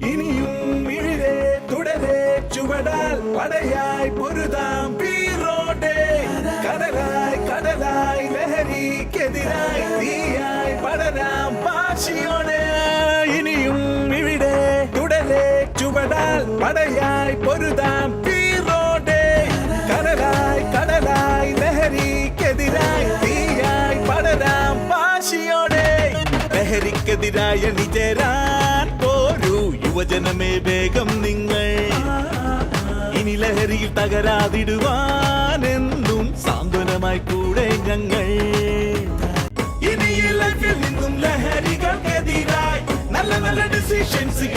ഇനിയും ഇഴിരെ തുടരെ ചുവടാൽ പടയായി പൊരുതാം പീറോടെ കടലായി കടലായി ലഹരിക്കെതിരായി തീയായി പടരാം വാശിയോടെ ഇനിയും ഇവിടെ തുടരെ ചുവടാൽ പടയായി പൊരുതാം പീറോടെ കടലായി കടലായി ലഹരിക്കെതിരായി തീയായി പടരാം വാശിയോടെ ലഹരിക്കെതിരായ നിജരാൻ പോരൂ യുവജനമേ വേഗം നിങ്ങൾ ഇനി ലഹരിയിൽ തകരാതിടുവാനെന്നും സാന്ത്വനമായി കൂടെ ഞങ്ങൾ ഇനി ഈ ലൈഫിൽ നിന്നും ലഹരികൾക്കെതിരായി നല്ല നല്ല ഡിസിഷൻസ്